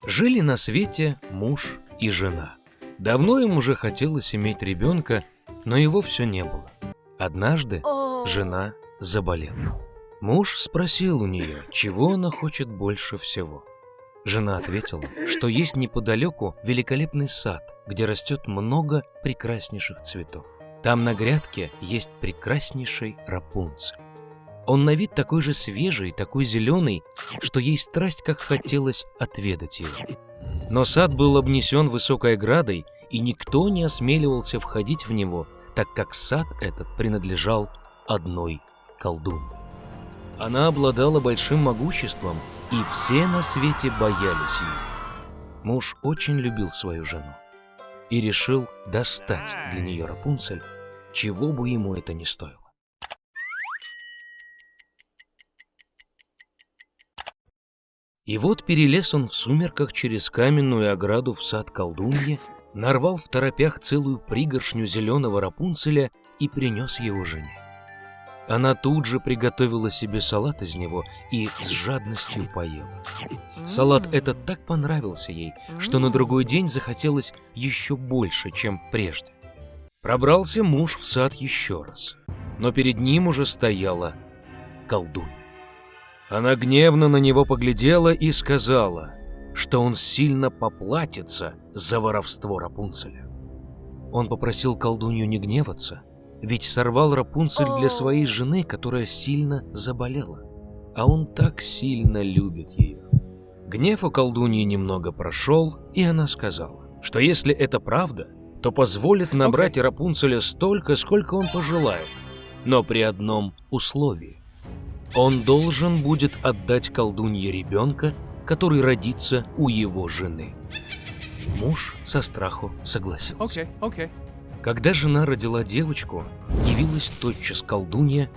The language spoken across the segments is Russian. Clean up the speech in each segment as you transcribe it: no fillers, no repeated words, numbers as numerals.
Жили на свете муж и жена. Давно им уже хотелось иметь ребенка, но его все не было. Однажды жена заболела. Муж спросил у нее, чего она хочет больше всего. Жена ответила, что есть неподалеку великолепный сад, где растет много прекраснейших цветов. Там на грядке есть прекраснейший Рапунцель. Он на вид такой же свежий, такой зеленый, что ей страсть как хотелось отведать его. Но сад был обнесен высокой оградой, и никто не осмеливался входить в него, так как сад этот принадлежал одной колдунье. Она обладала большим могуществом, и все на свете боялись ее. Муж очень любил свою жену и решил достать для нее Рапунцель, чего бы ему это ни стоило. И вот перелез он в сумерках через каменную ограду в сад колдуньи, нарвал в торопях целую пригоршню зеленого Рапунцеля и принес его жене. Она тут же приготовила себе салат из него и с жадностью поела. Салат этот так понравился ей, что на другой день захотелось еще больше, чем прежде. Пробрался муж в сад еще раз, но перед ним уже стояла колдунья. Она гневно на него поглядела и сказала, что он сильно поплатится за воровство Рапунцеля. Он попросил колдунью не гневаться, ведь сорвал Рапунцель для своей жены, которая сильно заболела, а он так сильно любит ее. Гнев у колдуньи немного прошел, и она сказала, что если это правда, то позволит набрать Рапунцеля столько, сколько он пожелает, но при одном условии. Он должен будет отдать колдунье ребенка, который родится у его жены. Муж со страху согласился. Когда жена родила девочку, явилась тотчас колдунья,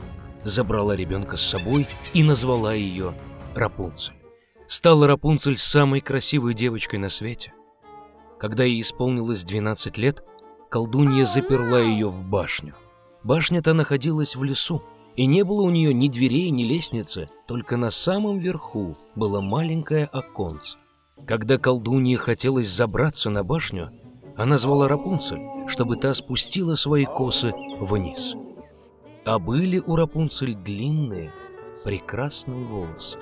забрала ребенка с собой и назвала ее Рапунцель. Стала Рапунцель самой красивой девочкой на свете. Когда ей исполнилось 12 лет, колдунья заперла ее в башню. Башня-то находилась в лесу, и не было у нее ни дверей, ни лестницы, только на самом верху было маленькое оконце. Когда колдунье хотелось забраться на башню, она звала Рапунцель, чтобы та спустила свои косы вниз. А были у Рапунцель длинные, прекрасные волосы.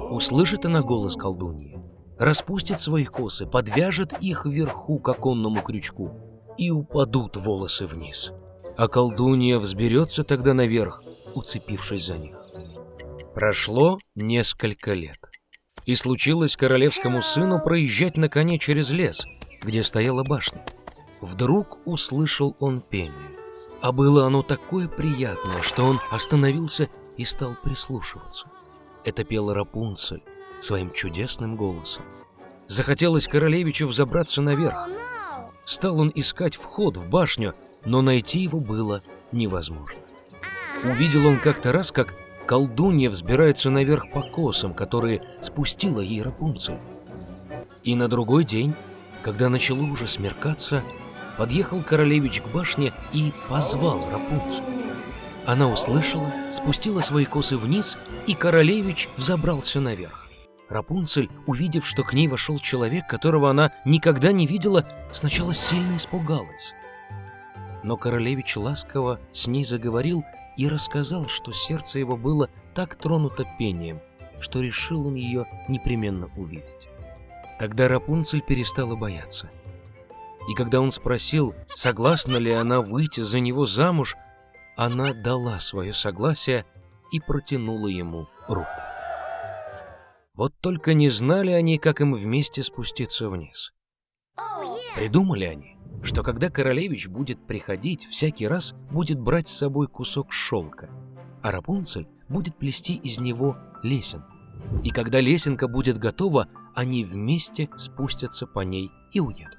Услышит она голос колдуньи, распустит свои косы, подвяжет их вверху к оконному крючку, и упадут волосы вниз. А колдунья взберется тогда наверх, уцепившись за них. Прошло несколько лет, и случилось королевскому сыну проезжать на коне через лес, где стояла башня. Вдруг услышал он пение, а было оно такое приятное, что он остановился и стал прислушиваться. Это пела Рапунцель своим чудесным голосом. Захотелось королевичу взобраться наверх. Стал он искать вход в башню, но найти его было невозможно. Увидел он как-то раз, как колдунья взбирается наверх по косам, которые спустила ей Рапунцель. И на другой день, когда начало уже смеркаться, подъехал королевич к башне и позвал Рапунцель. Она услышала, спустила свои косы вниз, и королевич взобрался наверх. Рапунцель, увидев, что к ней вошел человек, которого она никогда не видела, сначала сильно испугалась. Но королевич ласково с ней заговорил и рассказал, что сердце его было так тронуто пением, что решил он ее непременно увидеть. Тогда Рапунцель перестала бояться. И когда он спросил, согласна ли она выйти за него замуж, она дала свое согласие и протянула ему руку. Вот только не знали они, как им вместе спуститься вниз. Придумали они, что когда королевич будет приходить, всякий раз будет брать с собой кусок шелка, а Рапунцель будет плести из него лесенку. И когда лесенка будет готова, они вместе спустятся по ней и уедут.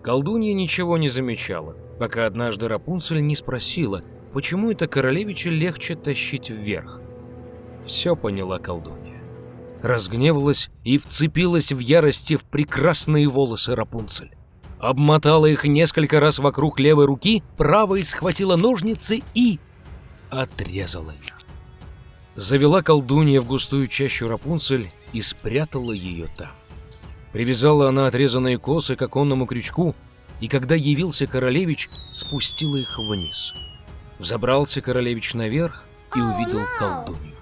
Колдунья ничего не замечала, пока однажды Рапунцель не спросила, почему это королевича легче тащить вверх. Все поняла колдунья. Разгневалась и вцепилась в ярости в прекрасные волосы Рапунцель. Обмотала их несколько раз вокруг левой руки, правой схватила ножницы и отрезала их. Завела колдунья в густую чащу Рапунцель и спрятала ее там. Привязала она отрезанные косы к оконному крючку, и когда явился королевич, спустила их вниз. Взобрался королевич наверх и увидел колдунью.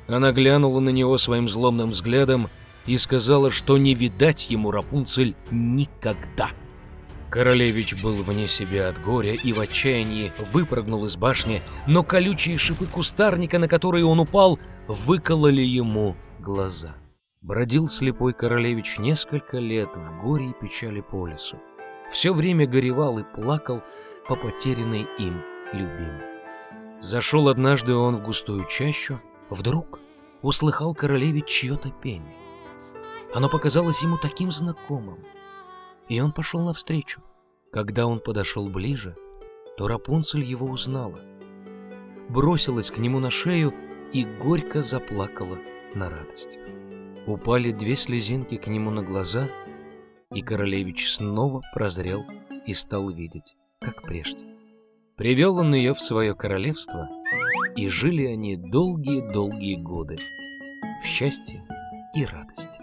Она глянула на него своим злобным взглядом и сказала, что не видать ему Рапунцель никогда. Королевич был вне себя от горя и в отчаянии выпрыгнул из башни, но колючие шипы кустарника, на которые он упал, выкололи ему глаза. Бродил слепой королевич несколько лет в горе и печали по лесу. Все время горевал и плакал по потерянной им любимой. Зашел однажды он в густую чащу, вдруг услыхал королевич чье-то пение. Оно показалось ему таким знакомым, и он пошел навстречу. Когда он подошел ближе, то Рапунцель его узнала, бросилась к нему на шею и горько заплакала на радость. Упали 2 слезинки к нему на глаза, и королевич снова прозрел и стал видеть, как прежде. Привел он ее в свое королевство, и жили они долгие-долгие годы в счастье и радости.